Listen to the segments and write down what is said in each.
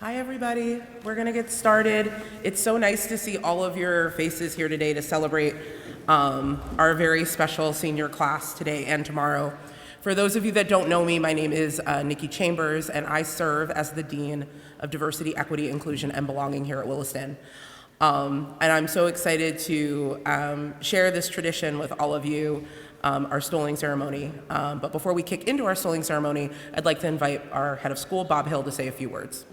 Hi, everybody. We're going to get started. It's so nice to see all of your faces here today to celebrate our very special senior class today and tomorrow. For those of you that don't know me, my name is Nikki Chambers, and I serve as the Dean of Diversity, Equity, Inclusion, and Belonging here at Williston. And I'm so excited to share this tradition with all of you, our stoling ceremony. But before we kick into our stoling ceremony, I'd like to invite our head of school, Bob Hill, to say a few words.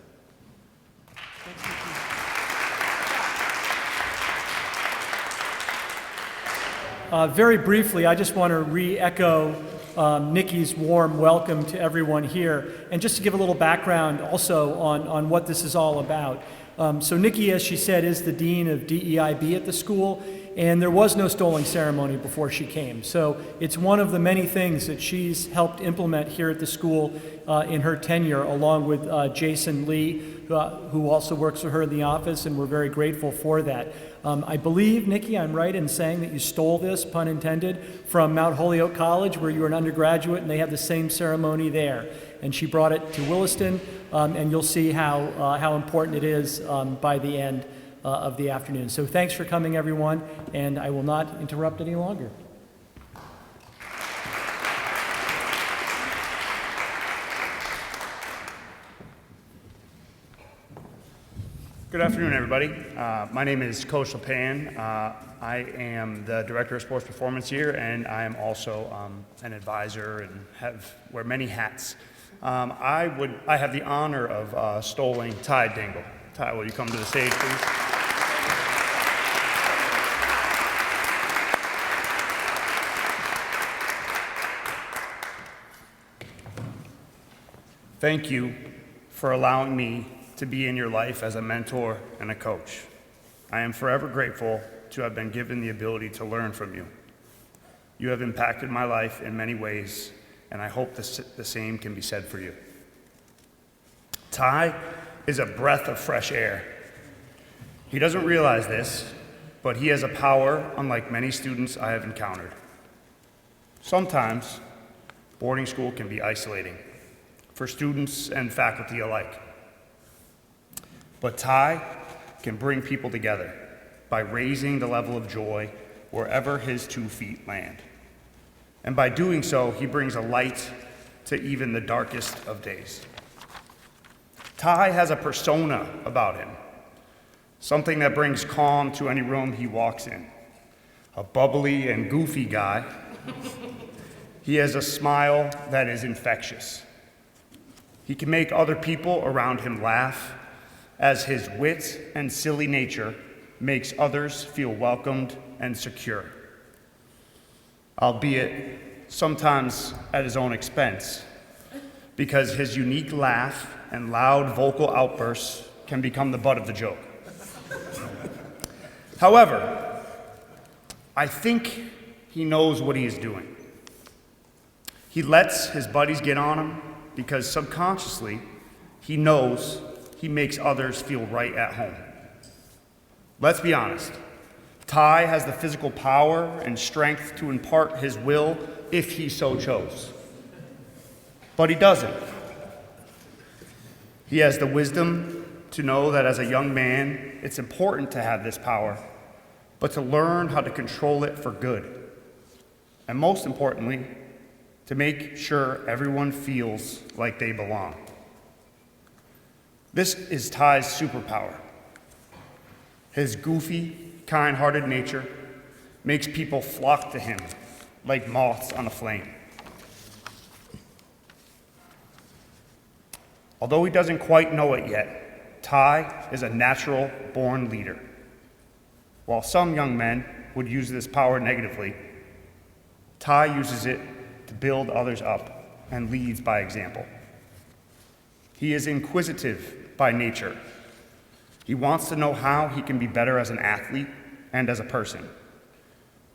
Very briefly, I just want to re-echo Nikki's warm welcome to everyone here, and just to give a little background also on what this is all about. So Nikki, as she said, is the Dean of DEIB at the school, and there was no stoling ceremony before she came. So it's one of the many things that she's helped implement here at the school in her tenure, along with Jason Lee, who also works with her in the office, and we're very grateful for that. I believe, Nikki, I'm right in saying that you stole this, pun intended, from Mount Holyoke College, where you were an undergraduate, and they have the same ceremony there. And she brought it to Williston, and you'll see how important it is by the end of the afternoon. So thanks for coming, everyone, and I will not interrupt any longer. Good afternoon, everybody. My name is Coach LePan. I am the Director of Sports Performance here, and I am also an advisor and wear many hats. I have the honor of stoling Ty Dingle. Ty, will you come to the stage, please? Thank you for allowing me to be in your life as a mentor and a coach. I am forever grateful to have been given the ability to learn from you. You have impacted my life in many ways, and I hope the same can be said for you. Ty is a breath of fresh air. He doesn't realize this, but he has a power unlike many students I have encountered. Sometimes, boarding school can be isolating for students and faculty alike. But Ty can bring people together by raising the level of joy wherever his 2 feet land. And by doing so, he brings a light to even the darkest of days. Ty has a persona about him, something that brings calm to any room he walks in. A bubbly and goofy guy. He has a smile that is infectious. He can make other people around him laugh, as his wit and silly nature makes others feel welcomed and secure, albeit sometimes at his own expense, because his unique laugh and loud vocal outbursts can become the butt of the joke. However, I think he knows what he is doing. He lets his buddies get on him because subconsciously he knows he makes others feel right at home. Let's be honest. Ty has the physical power and strength to impart his will if he so chose. But he doesn't. He has the wisdom to know that as a young man, it's important to have this power, but to learn how to control it for good. And most importantly, to make sure everyone feels like they belong. This is Ty's superpower. His goofy, kind-hearted nature makes people flock to him like moths on a flame. Although he doesn't quite know it yet, Ty is a natural-born leader. While some young men would use this power negatively, Ty uses it to build others up and leads by example. He is inquisitive by nature. He wants to know how he can be better as an athlete and as a person,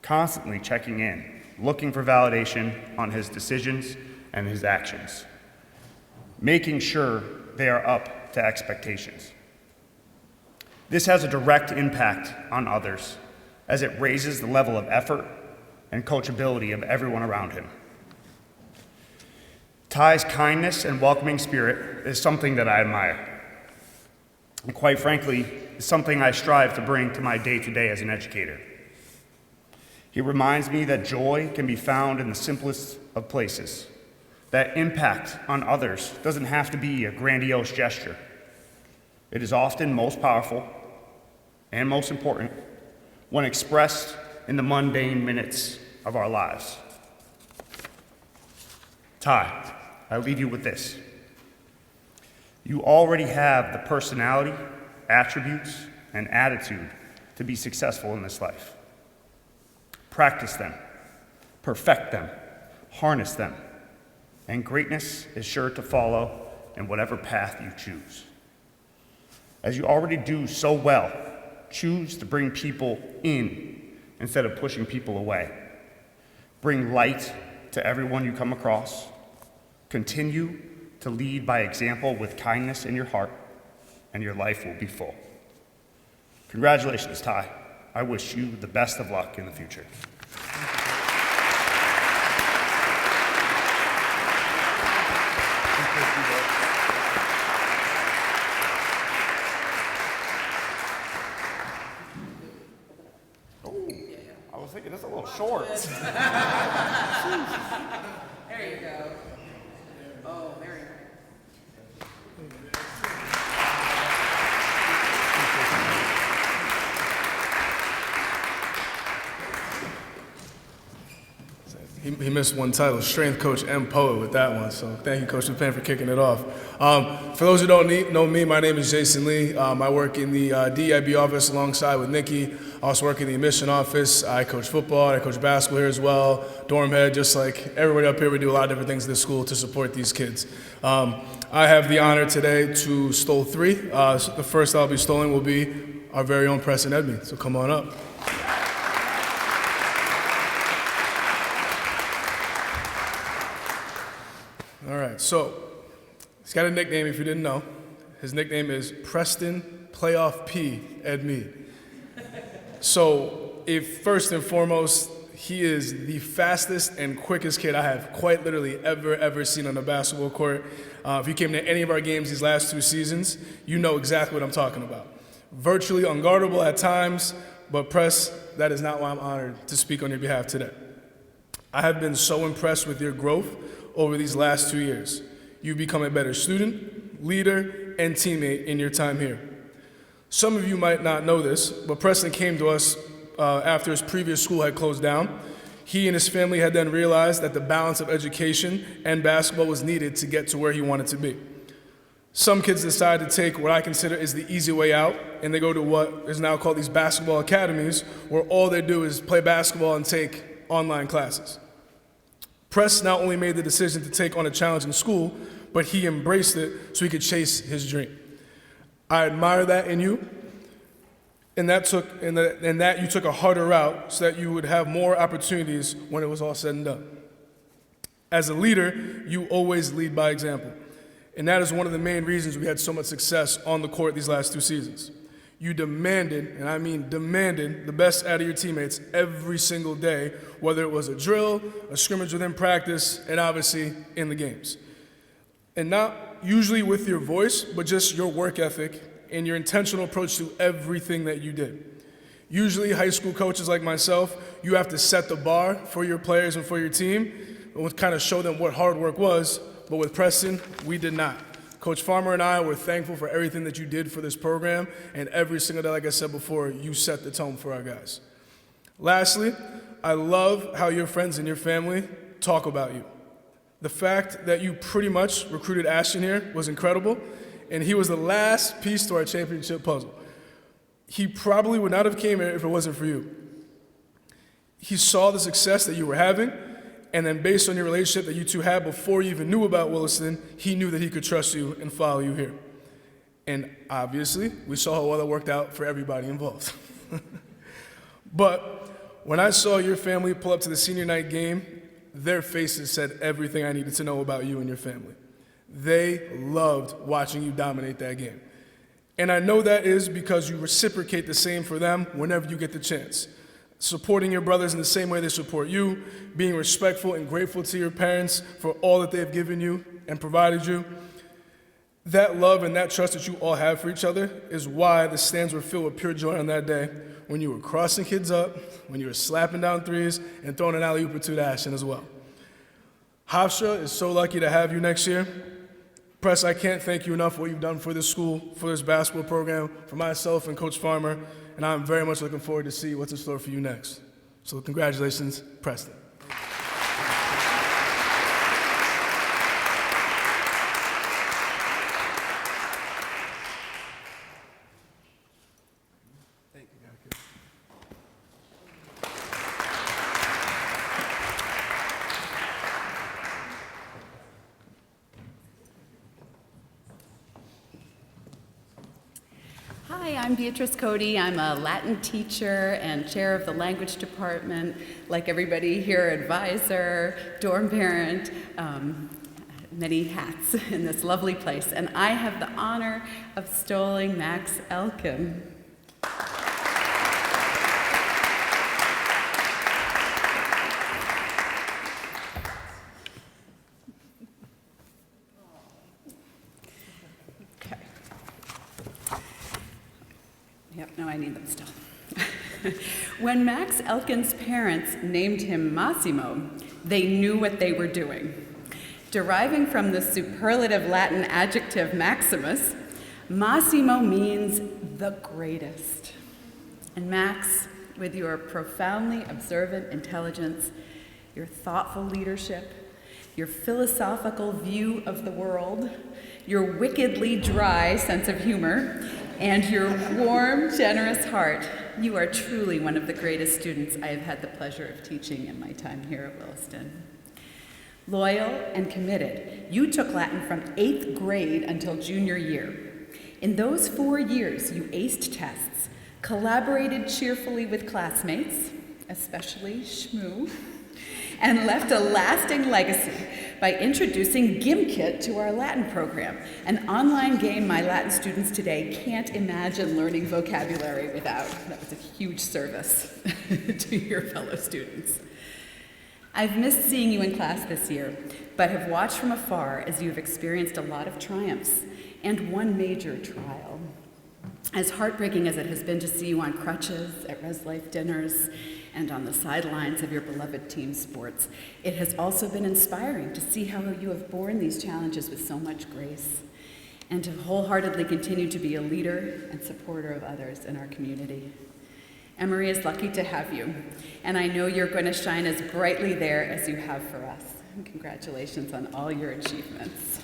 constantly checking in, looking for validation on his decisions and his actions, making sure they are up to expectations. This has a direct impact on others as it raises the level of effort and coachability of everyone around him. Ty's kindness and welcoming spirit is something that I admire. and quite frankly, is something I strive to bring to my day-to-day as an educator. He reminds me that joy can be found in the simplest of places, that impact on others doesn't have to be a grandiose gesture. It is often most powerful and most important when expressed in the mundane minutes of our lives. Ty, I leave you with this. You already have the personality, attributes, and attitude to be successful in this life. Practice them, perfect them, harness them, and greatness is sure to follow in whatever path you choose. As you already do so well, choose to bring people in instead of pushing people away. Bring light to everyone you come across. Continue to lead by example with kindness in your heart, and your life will be full. Congratulations, Ty. I wish you the best of luck in the future. I was thinking that's a little short. There you go. Oh, very nice. He missed one title, strength coach and poet with that one. So thank you, Coach Penn, for kicking it off. For those who don't know me, my name is Jason Lee. I work in the DIB office alongside with Nikki. I also work in the admission office. I coach football. I coach basketball here as well. Dorm head, just like everybody up here, we do a lot of different things in this school to support these kids. I have the honor today to stole three. The first I'll be stoling will be our very own Preston Edme. So come on up. All right, so he's got a nickname if you didn't know. His nickname is Preston Playoff P Edme. So if first and foremost, he is the fastest and quickest kid I have quite literally ever seen on a basketball court. If you came to any of our games these last 2 seasons, you know exactly what I'm talking about. Virtually unguardable at times, but Press, that is not why I'm honored to speak on your behalf today. I have been so impressed with your growth over these last 2 years. You've become a better student, leader, and teammate in your time here. Some of you might not know this, but Preston came to us after his previous school had closed down. He and his family had then realized that the balance of education and basketball was needed to get to where he wanted to be. Some kids decide to take what I consider is the easy way out, and they go to what is now called these basketball academies, where all they do is play basketball and take online classes. Press not only made the decision to take on a challenge in school, but he embraced it so he could chase his dream. I admire that in you, and that you took a harder route so that you would have more opportunities when it was all said and done. As a leader, you always lead by example, and that is one of the main reasons we had so much success on the court these last 2 seasons. You demanded, and I mean demanded, the best out of your teammates every single day, whether it was a drill, a scrimmage within practice, and obviously in the games. And not usually with your voice, but just your work ethic and your intentional approach to everything that you did. Usually high school coaches like myself, you have to set the bar for your players and for your team, and kind of show them what hard work was, but with Preston, we did not. Coach Farmer and I were thankful for everything that you did for this program, and every single day, like I said before, you set the tone for our guys. Lastly, I love how your friends and your family talk about you. The fact that you pretty much recruited Ashton here was incredible, and he was the last piece to our championship puzzle. He probably would not have came here if it wasn't for you. He saw the success that you were having, and then based on your relationship that you two had before you even knew about Williston, he knew that he could trust you and follow you here. And obviously, we saw how well it worked out for everybody involved. But when I saw your family pull up to the senior night game, their faces said everything I needed to know about you and your family. They loved watching you dominate that game. And I know that is because you reciprocate the same for them whenever you get the chance. Supporting your brothers in the same way they support you, being respectful and grateful to your parents for all that they've given you and provided you. That love and that trust that you all have for each other is why the stands were filled with pure joy on that day when you were crossing kids up, when you were slapping down threes, and throwing an alley-oop or two to Ashton as well. Hofstra is so lucky to have you next year. Press, I can't thank you enough for what you've done for this school, for this basketball program, for myself and Coach Farmer, and I'm very much looking forward to see what's in store for you next. So congratulations, Preston. Hi, I'm Beatrice Cody. I'm a Latin teacher and chair of the language department. Like everybody here, advisor, dorm parent, many hats in this lovely place. And I have the honor of stalling Max Elkin. Yep, no, I need them still. When Max Elkin's parents named him Massimo, they knew what they were doing. Deriving from the superlative Latin adjective maximus, Massimo means the greatest. And Max, with your profoundly observant intelligence, your thoughtful leadership, your philosophical view of the world, your wickedly dry sense of humor, and your warm, generous heart, you are truly one of the greatest students I have had the pleasure of teaching in my time here at Williston. Loyal and committed, you took Latin from 8th grade until junior year. In those 4 years, you aced tests, collaborated cheerfully with classmates, especially Shmoo, and left a lasting legacy by introducing GimKit to our Latin program, an online game my Latin students today can't imagine learning vocabulary without. That was a huge service to your fellow students. I've missed seeing you in class this year, but have watched from afar as you have experienced a lot of triumphs and one major trial. As heartbreaking as it has been to see you on crutches at Res Life dinners and on the sidelines of your beloved team sports, it has also been inspiring to see how you have borne these challenges with so much grace and to wholeheartedly continue to be a leader and supporter of others in our community. Emory is lucky to have you, and I know you're going to shine as brightly there as you have for us. And congratulations on all your achievements.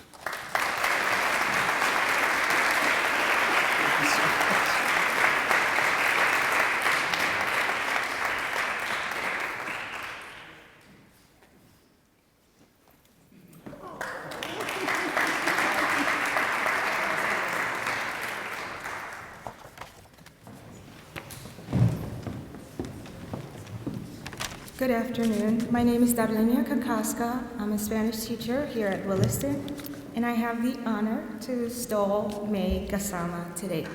Good afternoon. My name is Darlenia Kakasca. I'm a Spanish teacher here at Williston, and I have the honor to stole May Gasama today.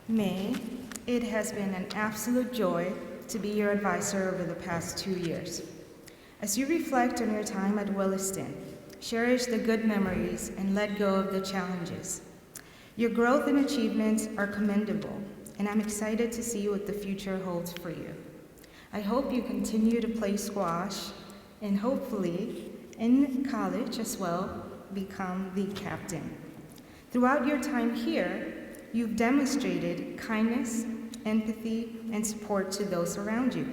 May, it has been an absolute joy to be your advisor over the past 2 years. As you reflect on your time at Williston, cherish the good memories and let go of the challenges. Your growth and achievements are commendable, and I'm excited to see what the future holds for you. I hope you continue to play squash and hopefully, in college as well, become the captain. Throughout your time here, you've demonstrated kindness, empathy, and support to those around you.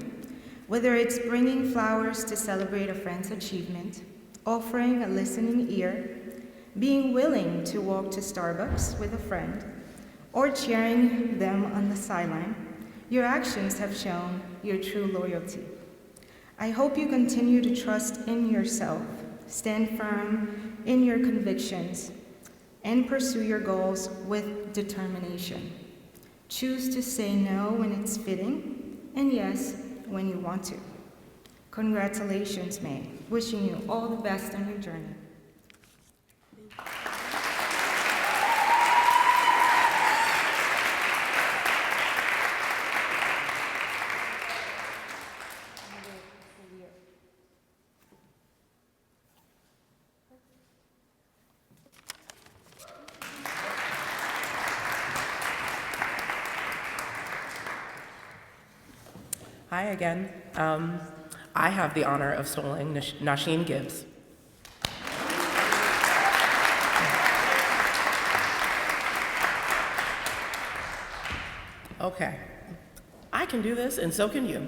Whether it's bringing flowers to celebrate a friend's achievement, offering a listening ear, being willing to walk to Starbucks with a friend, or cheering them on the sideline, your actions have shown your true loyalty. I hope you continue to trust in yourself, stand firm in your convictions, and pursue your goals with determination. Choose to say no when it's fitting, and yes when you want to. Congratulations, May. Wishing you all the best on your journey. Hi again. I have the honor of stalling Nasheen Gibbs. Okay, I can do this, and so can you.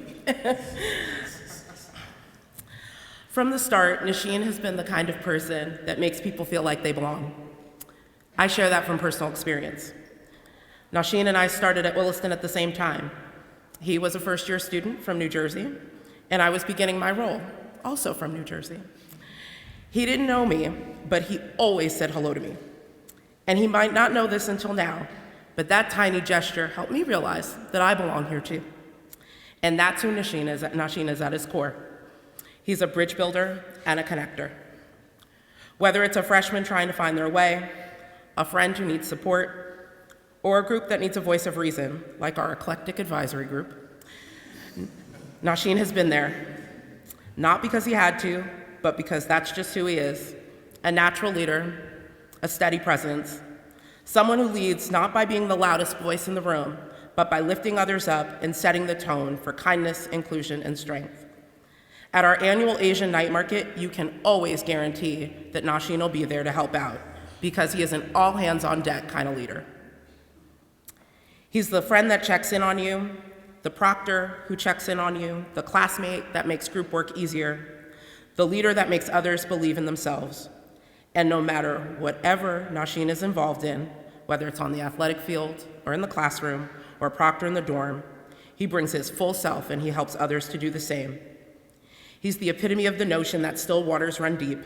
From the start, Nasheen has been the kind of person that makes people feel like they belong. I share that from personal experience. Nasheen and I started at Williston at the same time. He was a first-year student from New Jersey, and I was beginning my role, also from New Jersey. He didn't know me, but he always said hello to me. And he might not know this until now, but that tiny gesture helped me realize that I belong here too. And that's who Nasheen is at his core. He's a bridge builder and a connector. Whether it's a freshman trying to find their way, a friend who needs support, or a group that needs a voice of reason, like our eclectic advisory group, Nasheen has been there, not because he had to, but because that's just who he is, a natural leader, a steady presence, someone who leads not by being the loudest voice in the room, but by lifting others up and setting the tone for kindness, inclusion, and strength. At our annual Asian night market, you can always guarantee that Nasheen will be there to help out, because he is an all-hands-on-deck kind of leader. He's the friend that checks in on you, the proctor who checks in on you, the classmate that makes group work easier, the leader that makes others believe in themselves. And no matter whatever Nasheen is involved in, whether it's on the athletic field or in the classroom or a proctor in the dorm, he brings his full self and he helps others to do the same. He's the epitome of the notion that still waters run deep.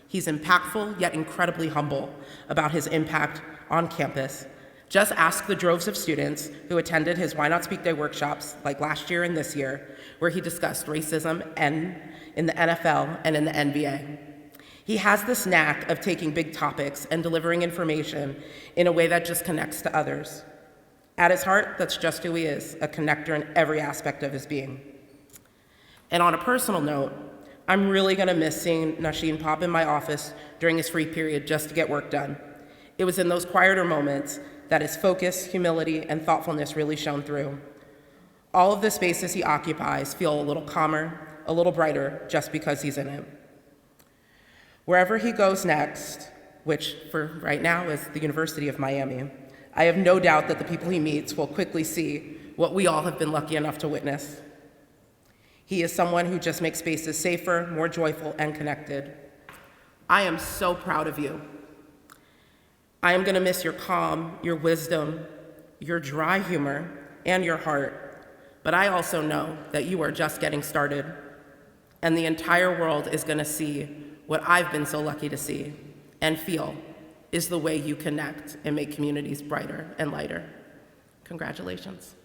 He's impactful yet incredibly humble about his impact on campus. Just ask the droves of students who attended his Why Not Speak Day workshops like last year and this year, where he discussed racism and in the NFL and in the NBA. He has this knack of taking big topics and delivering information in a way that just connects to others. At his heart, that's just who he is, a connector in every aspect of his being. And on a personal note, I'm really gonna miss seeing Nasheen pop in my office during his free period just to get work done. It was in those quieter moments that his focus, humility, and thoughtfulness really shone through. All of the spaces he occupies feel a little calmer, a little brighter, just because he's in it. Wherever he goes next, which for right now is the University of Miami, I have no doubt that the people he meets will quickly see what we all have been lucky enough to witness. He is someone who just makes spaces safer, more joyful, and connected. I am so proud of you. I am gonna miss your calm, your wisdom, your dry humor, and your heart, but I also know that you are just getting started, and the entire world is gonna see what I've been so lucky to see and feel is the way you connect and make communities brighter and lighter. Congratulations.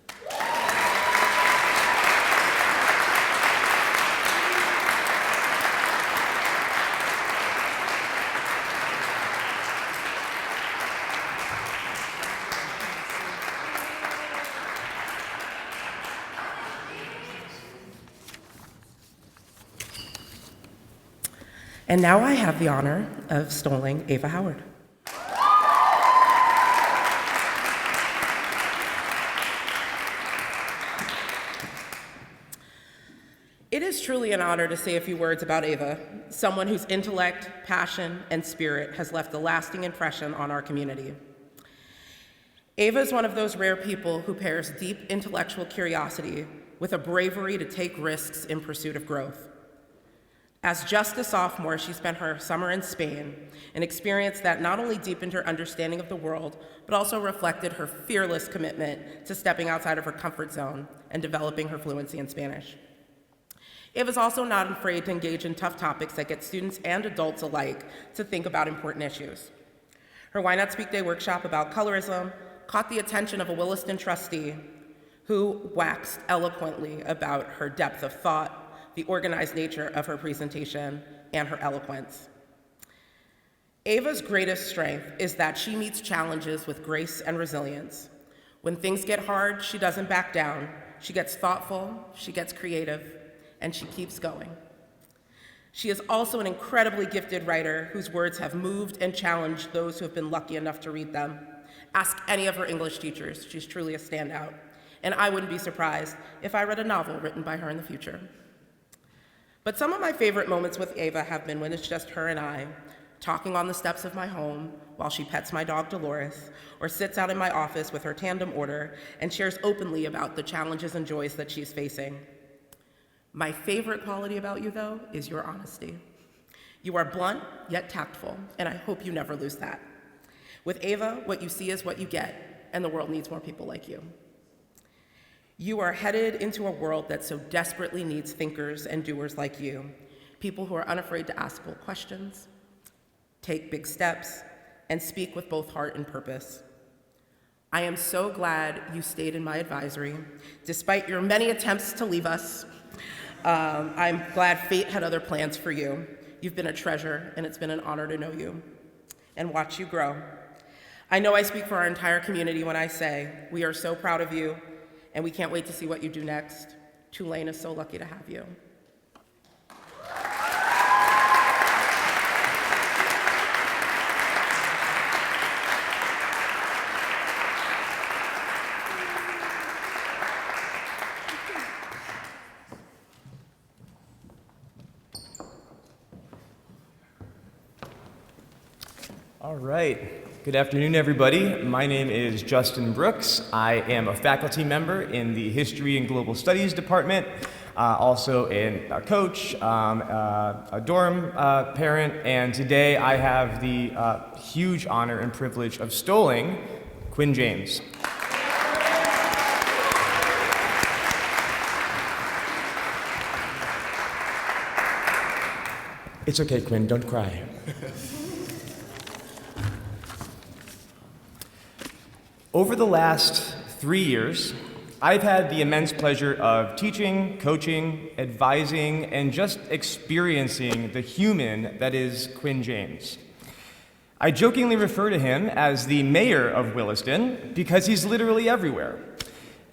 And now I have the honor of stalling Ava Howard. It is truly an honor to say a few words about Ava, someone whose intellect, passion, and spirit has left a lasting impression on our community. Ava is one of those rare people who pairs deep intellectual curiosity with a bravery to take risks in pursuit of growth. As just a sophomore, she spent her summer in Spain, an experience that not only deepened her understanding of the world, but also reflected her fearless commitment to stepping outside of her comfort zone and developing her fluency in Spanish. Ava's also not afraid to engage in tough topics that get students and adults alike to think about important issues. Her Why Not Speak Day workshop about colorism caught the attention of a Williston trustee who waxed eloquently about her depth of thought, the organized nature of her presentation, and her eloquence. Ava's greatest strength is that she meets challenges with grace and resilience. When things get hard, she doesn't back down. She gets thoughtful, she gets creative, and she keeps going. She is also an incredibly gifted writer whose words have moved and challenged those who have been lucky enough to read them. Ask any of her English teachers, she's truly a standout. and I wouldn't be surprised if I read a novel written by her in the future. But some of my favorite moments with Ava have been when it's just her and I, talking on the steps of my home while she pets my dog Dolores, or sits out in my office with her tandem order and shares openly about the challenges and joys that she's facing. My favorite quality about you, though, is your honesty. You are blunt, yet tactful, and I hope you never lose that. With Ava, what you see is what you get, and the world needs more people like you. You are headed into a world that so desperately needs thinkers and doers like you, people who are unafraid to ask bold questions, take big steps, and speak with both heart and purpose. I am so glad you stayed in my advisory, despite your many attempts to leave us. I'm glad fate had other plans for you. You've been a treasure, and it's been an honor to know you and watch you grow. I know I speak for our entire community when I say we are so proud of you, and we can't wait to see what you do next. Tulane is so lucky to have you. All right. Good afternoon, everybody. My name is Justin Brooks. I am a faculty member in the History and Global Studies Department, also a coach, a dorm parent, and today I have the huge honor and privilege of stolling Quinn James. It's okay, Quinn, don't cry. Over the last 3 years, I've had the immense pleasure of teaching, coaching, advising, and just experiencing the human that is Quinn James. I jokingly refer to him as the mayor of Williston because he's literally everywhere.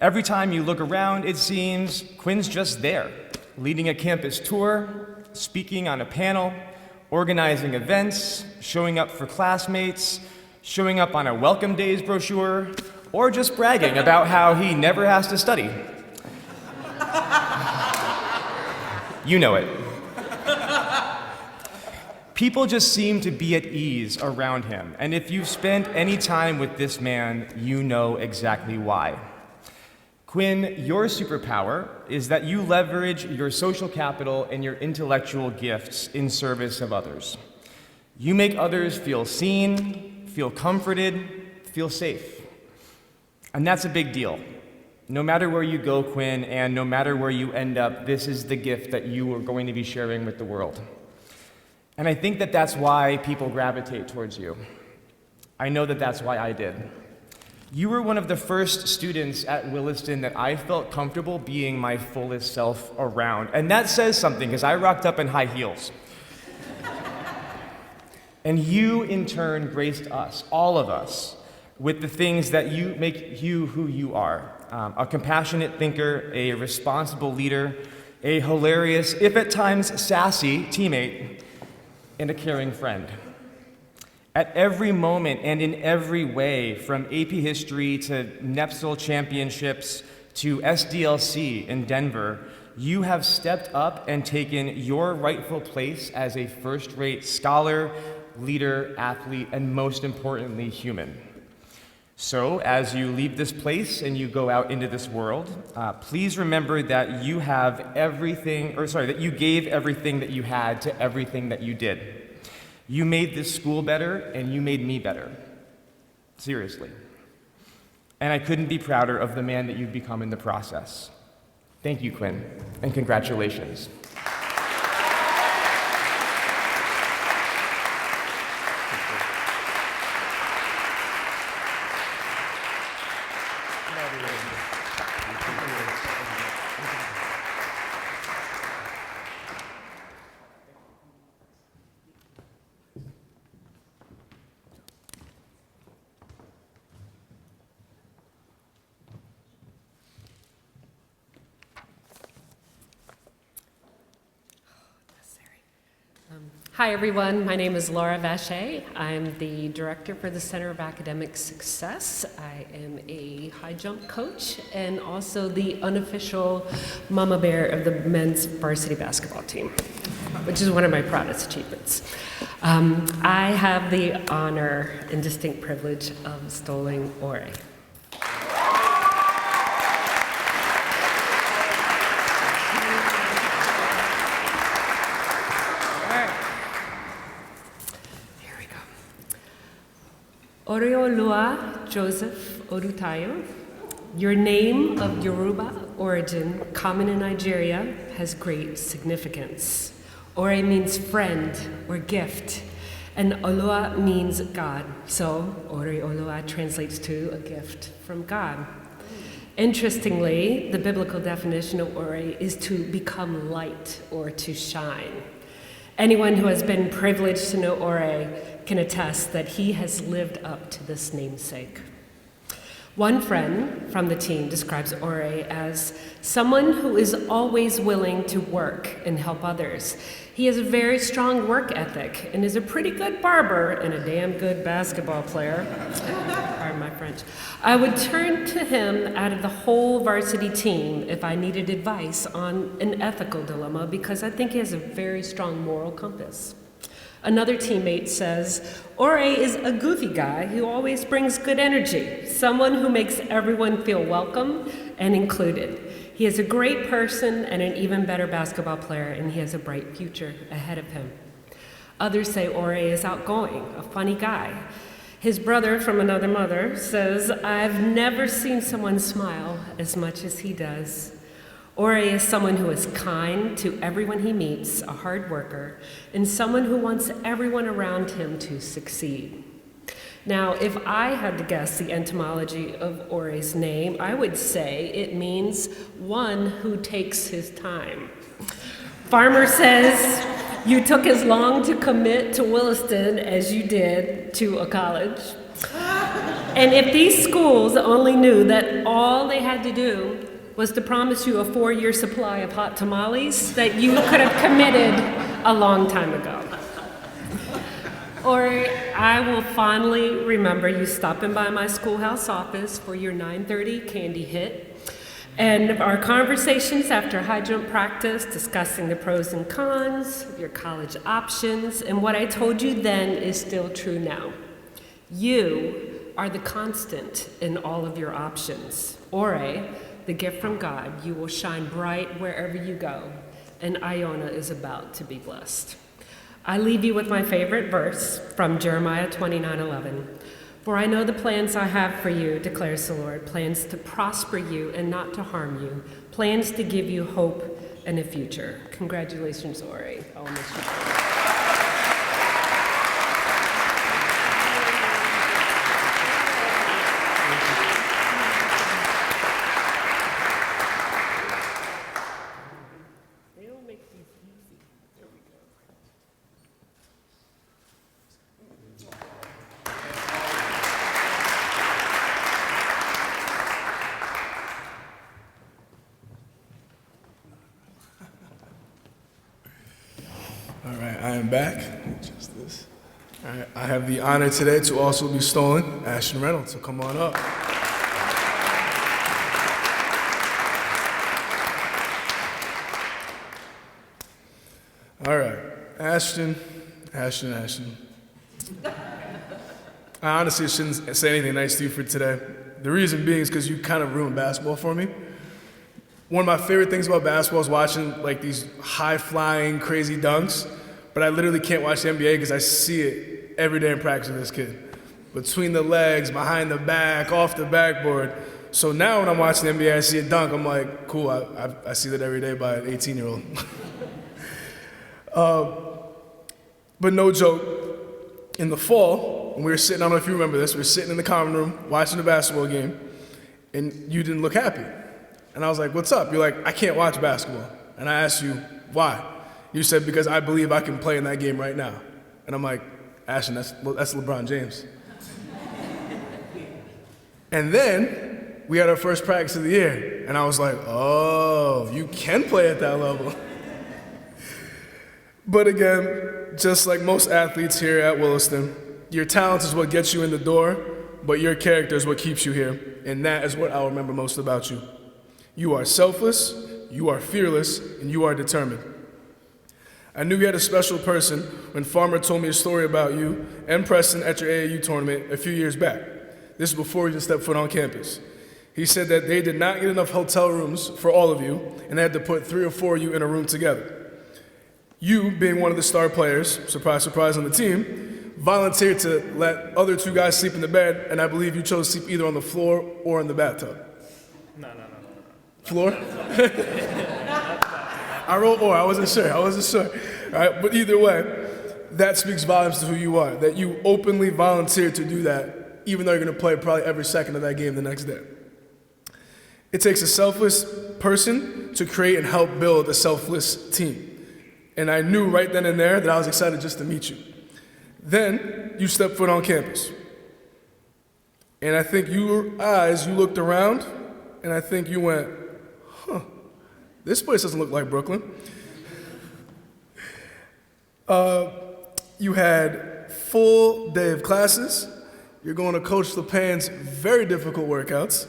Every time you look around, it seems Quinn's just there, leading a campus tour, speaking on a panel, organizing events, showing up for classmates, showing up on a Welcome Days brochure, or just bragging about how he never has to study. You know it. People just seem to be at ease around him, and if you've spent any time with this man, you know exactly why. Quinn, your superpower is that you leverage your social capital and your intellectual gifts in service of others. You make others feel seen, feel comforted, feel safe. And that's a big deal. No matter where you go, Quinn, and no matter where you end up, this is the gift that you are going to be sharing with the world. And I think that that's why people gravitate towards you. I know that that's why I did. You were one of the first students at Williston that I felt comfortable being my fullest self around. And that says something, because I rocked up in high heels. And you, in turn, graced us, all of us, with the things that you make you who you are. A compassionate thinker, a responsible leader, a hilarious, if at times sassy, teammate, and a caring friend. At every moment and in every way, from AP History to NEPSL championships to SDLC in Denver, you have stepped up and taken your rightful place as a first-rate scholar, leader, athlete, and most importantly, human. So, as you leave this place and you go out into this world, please remember that you have everything, that you gave everything that you had to everything that you did. You made this school better, and you made me better. Seriously. And I couldn't be prouder of the man that you've become in the process. Thank you, Quinn, and congratulations. Hi, everyone. My name is Laura Vacher. I'm the director for the Center of Academic Success. I am a high jump coach and also the unofficial mama bear of the men's varsity basketball team, which is one of my proudest achievements. I have the honor and distinct privilege of stoling Ore. Oreolua Joseph Odutayo, your name of Yoruba origin, common in Nigeria, has great significance. Ore means friend or gift, and Olua means God. So Oreolua translates to a gift from God. Interestingly, the biblical definition of Ore is to become light or to shine. Anyone who has been privileged to know Ore can attest that he has lived up to this namesake. One friend from the team describes Ore as someone who is always willing to work and help others. He has a very strong work ethic and is a pretty good barber and a damn good basketball player. Pardon my French. I would turn to him out of the whole varsity team if I needed advice on an ethical dilemma because I think he has a very strong moral compass. Another teammate says, Ore is a goofy guy who always brings good energy, someone who makes everyone feel welcome and included. He is a great person and an even better basketball player, and he has a bright future ahead of him. Others say Ore is outgoing, a funny guy. His brother from another mother says, I've never seen someone smile as much as he does. Ore is someone who is kind to everyone he meets, a hard worker, and someone who wants everyone around him to succeed. Now, if I had to guess the etymology of Ore's name, I would say it means one who takes his time. Farmer says, you took as long to commit to Williston as you did to a college. And if these schools only knew that all they had to do was to promise you a 4-year supply of hot tamales, that you could have committed a long time ago. Or I will fondly remember you stopping by my schoolhouse office for your 9:30 candy hit, and our conversations after high jump practice, discussing the pros and cons, your college options, and what I told you then is still true now. You are the constant in all of your options. Ore, the gift from God, you will shine bright wherever you go, and Iona is about to be blessed. I leave you with my favorite verse from Jeremiah 29:11. For I know the plans I have for you, declares the Lord, plans to prosper you and not to harm you, plans to give you hope and a future. Congratulations, Ore. I'll miss you. All right, I am back. Just this. All right, I have the honor today to also be stolen Ashton Reynolds, so come on up. All right, Ashton. I honestly shouldn't say anything nice to you for today. The reason being is because you kind of ruined basketball for me. One of my favorite things about basketball is watching like these high-flying, crazy dunks, but I literally can't watch the NBA because I see it every day in practice with this kid. Between the legs, behind the back, off the backboard. So now when I'm watching the NBA, I see a dunk, I'm like, cool, I see that every day by an 18-year-old. But no joke, in the fall, when we were sitting, I don't know if you remember this, we were sitting in the common room watching the basketball game, and you didn't look happy. And I was like, what's up? You're like, I can't watch basketball. And I asked you, why? You said, because I believe I can play in that game right now. And I'm like, Ashton, that's LeBron James. And then we had our first practice of the year. And I was like, oh, you can play at that level. But again, just like most athletes here at Williston, your talent is what gets you in the door, but your character is what keeps you here, and that is what I'll remember most about you. You are selfless, you are fearless, and you are determined. I knew you had a special person when Farmer told me a story about you and Preston at your AAU tournament a few years back. This is before you even stepped foot on campus. He said that they did not get enough hotel rooms for all of you, and they had to put 3 or 4 of you in a room together. You, being one of the star players, surprise, surprise on the team, volunteered to let other 2 guys sleep in the bed, and I believe you chose to sleep either on the floor or in the bathtub. No. Floor? I wrote or, I wasn't sure. All right, but either way, that speaks volumes to who you are, that you openly volunteered to do that, even though you're going to play probably every second of that game the next day. It takes a selfless person to create and help build a selfless team. And I knew right then and there that I was excited just to meet you. Then you stepped foot on campus. And I think you looked around, and I think you went, this place doesn't look like Brooklyn. You had full day of classes. You're going to Coach LePan's very difficult workouts.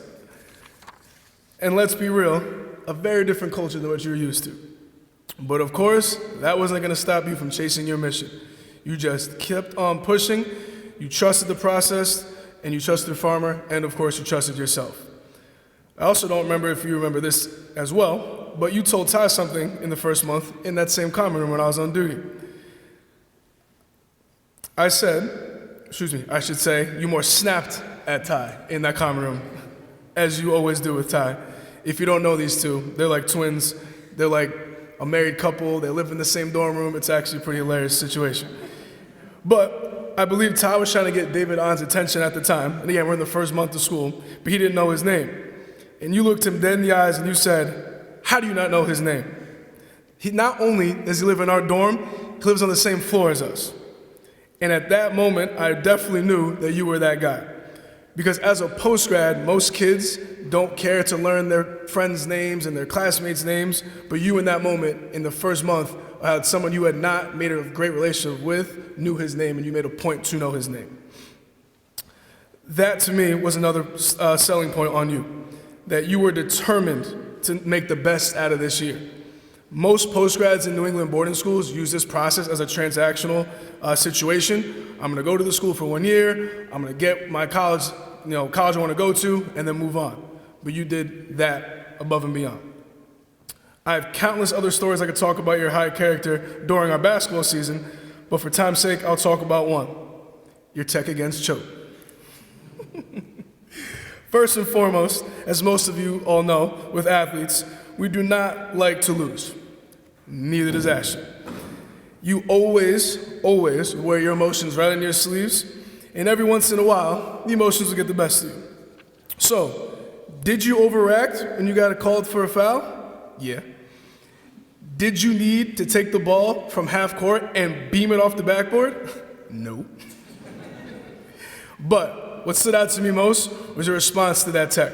And let's be real, a very different culture than what you're used to. But of course, that wasn't going to stop you from chasing your mission. You just kept on pushing, you trusted the process, and you trusted Farmer, and of course, you trusted yourself. I also don't remember if you remember this as well, but you told Ty something in the first month in that same common room when I was on duty. I should say, you more snapped at Ty in that common room, as you always do with Ty. If you don't know these two, they're like twins. They're like a married couple. They live in the same dorm room. It's actually a pretty hilarious situation. But I believe Ty was trying to get David On's attention at the time. And again, we're in the first month of school, but he didn't know his name. And you looked him dead in the eyes and you said, "How do you not know his name?" Not only does he live in our dorm, he lives on the same floor as us. And at that moment, I definitely knew that you were that guy. Because as a post-grad, most kids don't care to learn their friends' names and their classmates' names, but you in that moment, in the first month, had someone you had not made a great relationship with, knew his name, and you made a point to know his name. That, to me, was another selling point on you, that you were determined to make the best out of this year. Most postgrads in New England boarding schools use this process as a transactional situation. I'm gonna go to the school for 1 year, I'm gonna get my college I wanna go to, and then move on. But you did that above and beyond. I have countless other stories I could talk about your high character during our basketball season, but for time's sake, I'll talk about one, your tech against choke. First and foremost, as most of you all know, with athletes, we do not like to lose. Neither does Ashley. You always wear your emotions right on your sleeves, and every once in a while, the emotions will get the best of you. So, did you overreact when you got called for a foul? Yeah. Did you need to take the ball from half court and beam it off the backboard? No. But what stood out to me most was your response to that tech.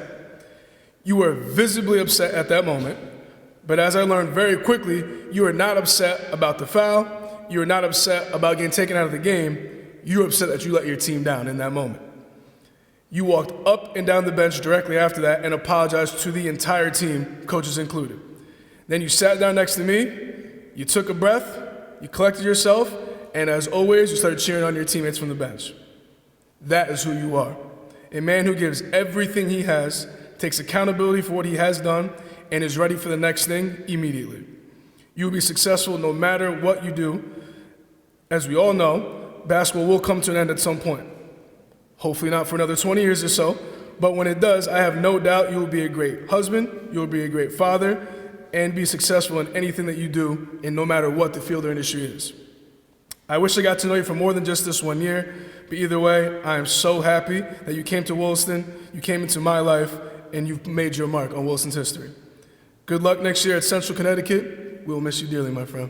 You were visibly upset at that moment, but as I learned very quickly, you were not upset about the foul, you were not upset about getting taken out of the game, you were upset that you let your team down in that moment. You walked up and down the bench directly after that and apologized to the entire team, coaches included. Then you sat down next to me, you took a breath, you collected yourself, and as always, you started cheering on your teammates from the bench. That is who you are. A man who gives everything he has, takes accountability for what he has done, and is ready for the next thing immediately. You will be successful no matter what you do. As we all know, basketball will come to an end at some point. Hopefully not for another 20 years or so, but when it does, I have no doubt you will be a great husband, you will be a great father, and be successful in anything that you do, and no matter what the field or industry is. I wish I got to know you for more than just this 1 year, but either way, I am so happy that you came to Williston, you came into my life, and you've made your mark on Williston's history. Good luck next year at Central Connecticut. We will miss you dearly, my friend.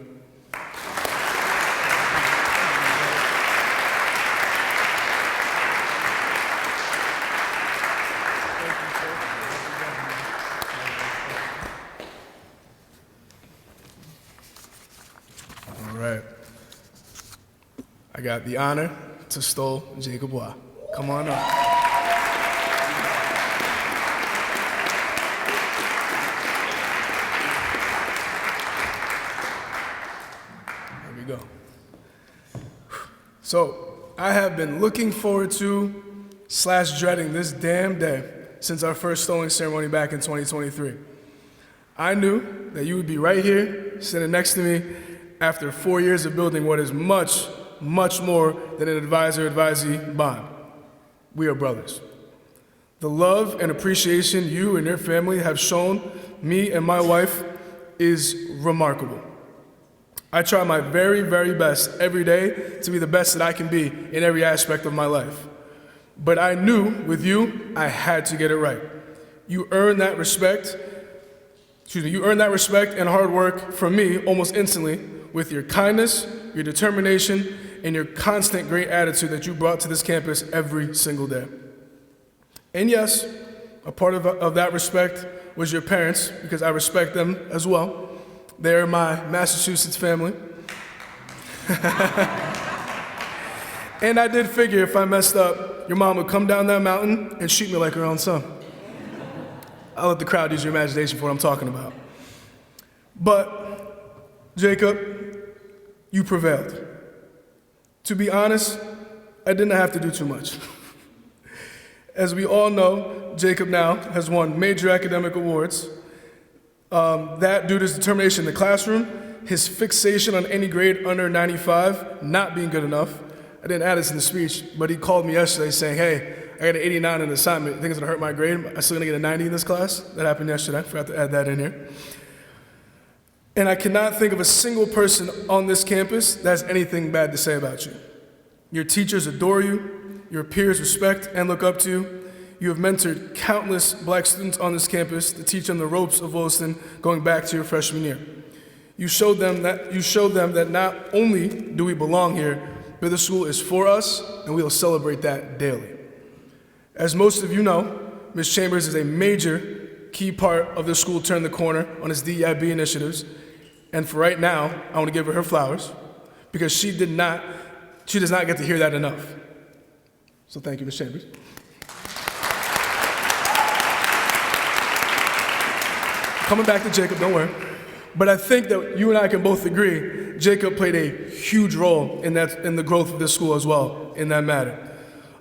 All right. got the honor to stole Jacob Waugh. Come on up. There we go. So, I have been looking forward to / dreading this damn day since our first stoling ceremony back in 2023. I knew that you would be right here, sitting next to me, after 4 years of building what is much, much more than an advisor-advisee bond. We are brothers. The love and appreciation you and your family have shown me and my wife is remarkable. I try my very, very best every day to be the best that I can be in every aspect of my life. But I knew with you, I had to get it right. You earned that respect. You earned that respect and hard work from me almost instantly with your kindness, your determination, and your constant great attitude that you brought to this campus every single day. And yes, a part of that respect was your parents, because I respect them as well. They're my Massachusetts family. And I did figure if I messed up, your mom would come down that mountain and shoot me like her own son. I'll let the crowd use your imagination for what I'm talking about. But, Jacob, you prevailed. To be honest, I didn't have to do too much. As we all know, Jacob now has won major academic awards. That due to his determination in the classroom, his fixation on any grade under 95 not being good enough. I didn't add this in the speech, but he called me yesterday saying, hey, I got an 89 in the assignment. You think it's gonna hurt my grade? I'm still gonna get a 90 in this class? That happened yesterday. I forgot to add that in here. And I cannot think of a single person on this campus that has anything bad to say about you. Your teachers adore you. Your peers respect and look up to you. You have mentored countless black students on this campus to teach them the ropes of Williston going back to your freshman year. You showed them that not only do we belong here, but the school is for us, and we will celebrate that daily. As most of you know, Ms. Chambers is a major key part of the school Turn the Corner on its DEIB initiatives. And for right now, I want to give her flowers because she does not get to hear that enough. So thank you, Ms. Chambers. Coming back to Jacob, don't worry. But I think that you and I can both agree, Jacob played a huge role in the growth of this school as well, in that matter.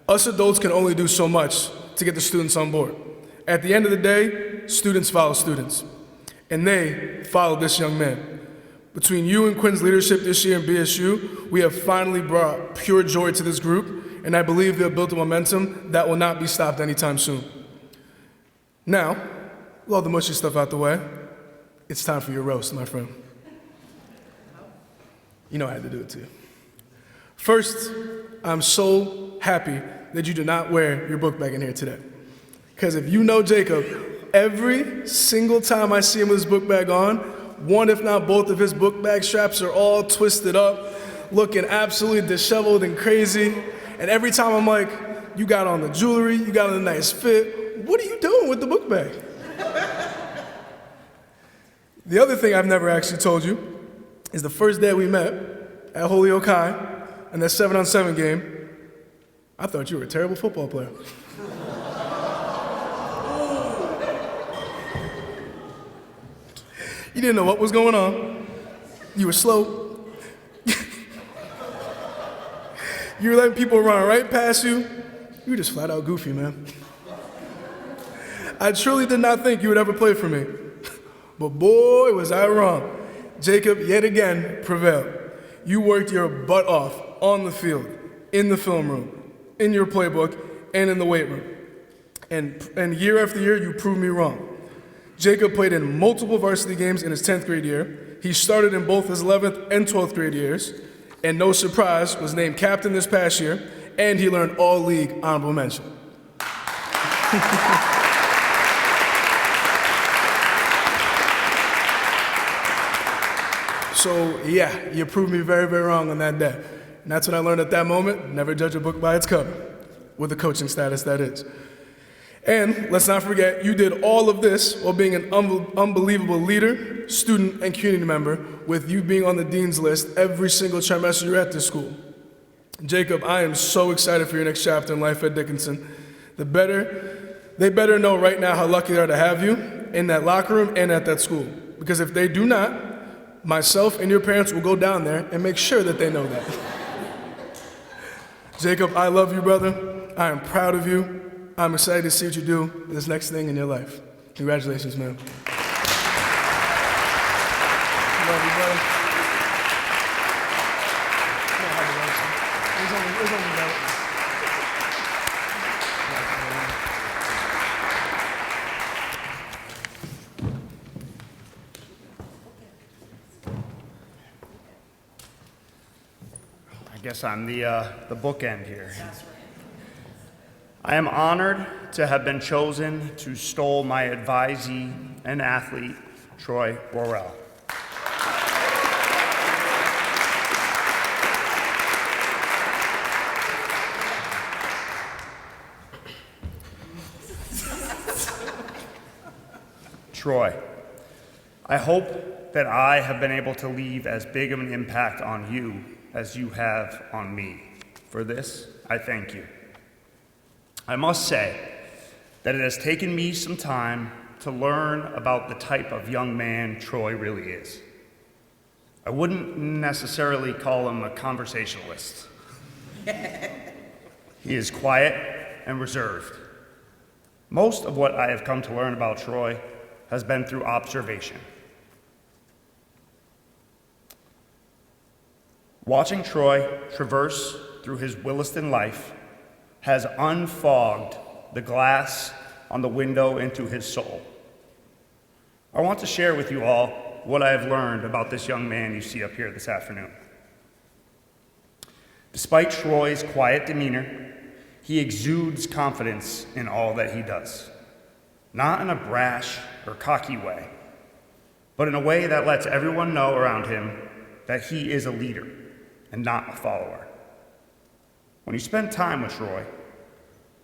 Us adults can only do so much to get the students on board. At the end of the day, students follow students. And they followed this young man. Between you and Quinn's leadership this year in BSU, we have finally brought pure joy to this group, and I believe we have built a momentum that will not be stopped anytime soon. Now, with all the mushy stuff out the way, it's time for your roast, my friend. You know I had to do it too. First, I'm so happy that you did not wear your book bag in here today. Because if you know Jacob, every single time I see him with his book bag on, one if not both of his book bag straps are all twisted up, looking absolutely disheveled and crazy. And every time I'm like, you got on the jewelry, you got on a nice fit, what are you doing with the book bag? The other thing I've never actually told you is the first day we met at Holyoke High in that 7-on-7 game, I thought you were a terrible football player. You didn't know what was going on. You were slow. You were letting people run right past you. You were just flat out goofy, man. I truly did not think you would ever play for me. But boy, was I wrong. Jacob, yet again, prevailed. You worked your butt off on the field, in the film room, in your playbook, and in the weight room. And year after year, you proved me wrong. Jacob played in multiple varsity games in his 10th grade year. He started in both his 11th and 12th grade years, and no surprise, was named captain this past year, and he learned all-league honorable mention. So yeah, you proved me very, very wrong on that day. And that's what I learned at that moment. Never judge a book by its cover, with the coaching status that is. And let's not forget, you did all of this while being an unbelievable leader, student, and community member, with you being on the dean's list every single trimester you're at this school. Jacob, I am so excited for your next chapter in life at Dickinson. They better know right now how lucky they are to have you in that locker room and at that school. Because if they do not, myself and your parents will go down there and make sure that they know that. Jacob, I love you, brother. I am proud of you. I'm excited to see what you do in this next thing in your life. Congratulations, man. Love you, brother. I guess I'm the bookend here. I am honored to have been chosen to stole my advisee and athlete, Troy Worrell. Troy, I hope that I have been able to leave as big of an impact on you as you have on me. For this, I thank you. I must say that it has taken me some time to learn about the type of young man Troy really is. I wouldn't necessarily call him a conversationalist. He is quiet and reserved. Most of what I have come to learn about Troy has been through observation. Watching Troy traverse through his Williston life has unfogged the glass on the window into his soul. I want to share with you all what I have learned about this young man you see up here this afternoon. Despite Troy's quiet demeanor, he exudes confidence in all that he does. Not in a brash or cocky way, but in a way that lets everyone know around him that he is a leader and not a follower. When you spend time with Troy,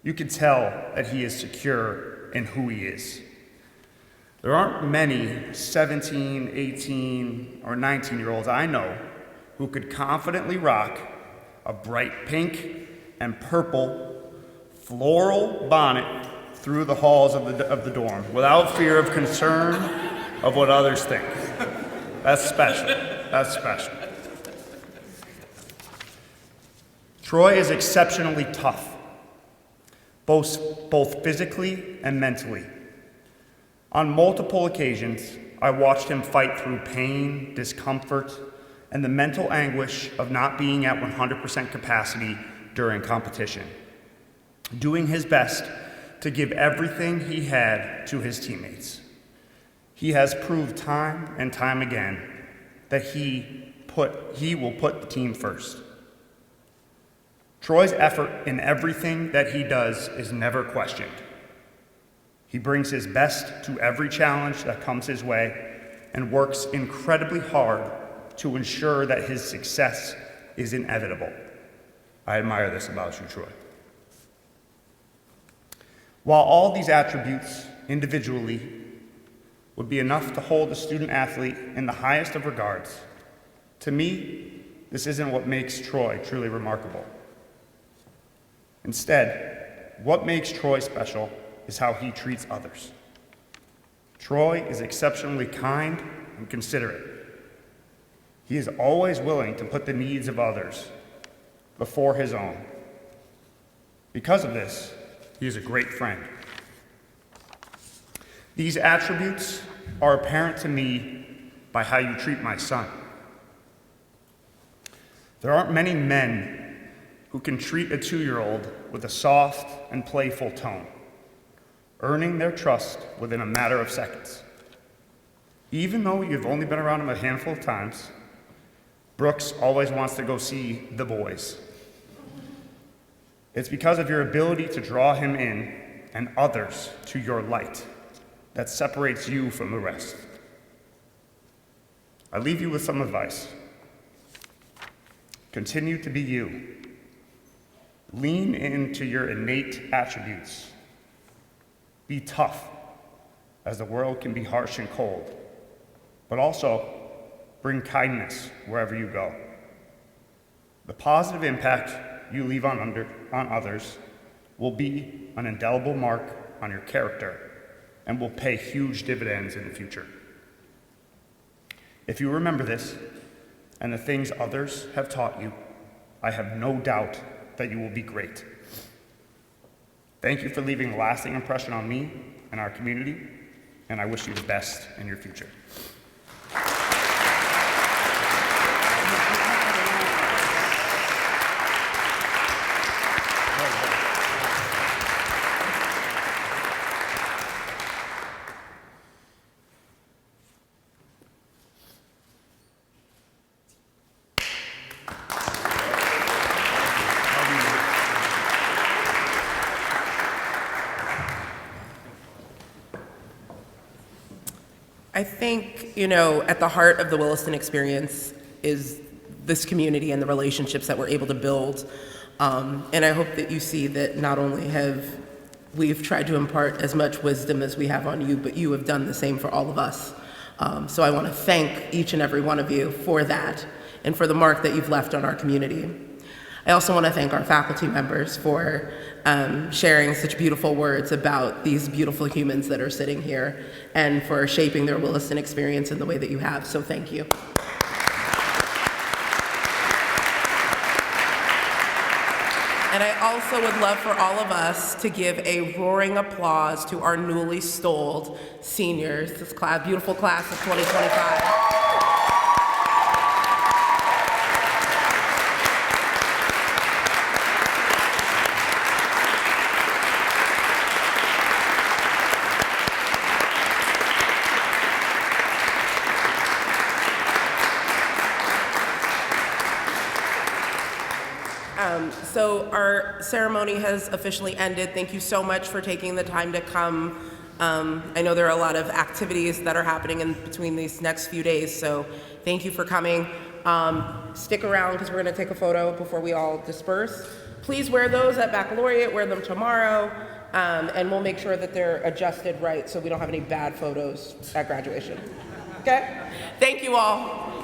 you can tell that he is secure in who he is. There aren't many 17, 18, or 19-year-olds I know who could confidently rock a bright pink and purple floral bonnet through the halls of the dorm without fear of concern of what others think. That's special. That's special. Troy is exceptionally tough, both physically and mentally. On multiple occasions, I watched him fight through pain, discomfort, and the mental anguish of not being at 100% capacity during competition, doing his best to give everything he had to his teammates. He has proved time and time again that he will put the team first. Troy's effort in everything that he does is never questioned. He brings his best to every challenge that comes his way and works incredibly hard to ensure that his success is inevitable. I admire this about you, Troy. While all these attributes individually would be enough to hold a student athlete in the highest of regards, to me, this isn't what makes Troy truly remarkable. Instead, what makes Troy special is how he treats others. Troy is exceptionally kind and considerate. He is always willing to put the needs of others before his own. Because of this, he is a great friend. These attributes are apparent to me by how you treat my son. There aren't many men who can treat a 2-year-old with a soft and playful tone, earning their trust within a matter of seconds. Even though you've only been around him a handful of times, Brooks always wants to go see the boys. It's because of your ability to draw him in and others to your light that separates you from the rest. I leave you with some advice. Continue to be you. Lean into your innate attributes. Be tough, as the world can be harsh and cold, but also bring kindness wherever you go. The positive impact you leave on others will be an indelible mark on your character and will pay huge dividends in the future. If you remember this and the things others have taught you, I have no doubt that you will be great. Thank you for leaving a lasting impression on me and our community, and I wish you the best in your future. I think, at the heart of the Williston experience is this community and the relationships that we're able to build. And I hope that you see that not only have we've tried to impart as much wisdom as we have on you, but you have done the same for all of us. So I want to thank each and every one of you for that and for the mark that you've left on our community. I also want to thank our faculty members for sharing such beautiful words about these beautiful humans that are sitting here and for shaping their Williston experience in the way that you have. So thank you. And I also would love for all of us to give a roaring applause to our newly stoled seniors, this beautiful class of 2025. So our ceremony has officially ended. Thank you so much for taking the time to come. I know there are a lot of activities that are happening in between these next few days, so thank you for coming. Stick around because we're going to take a photo before we all disperse. Please wear those at baccalaureate, wear them tomorrow, and we'll make sure that they're adjusted right so we don't have any bad photos at graduation. Okay? Thank you all.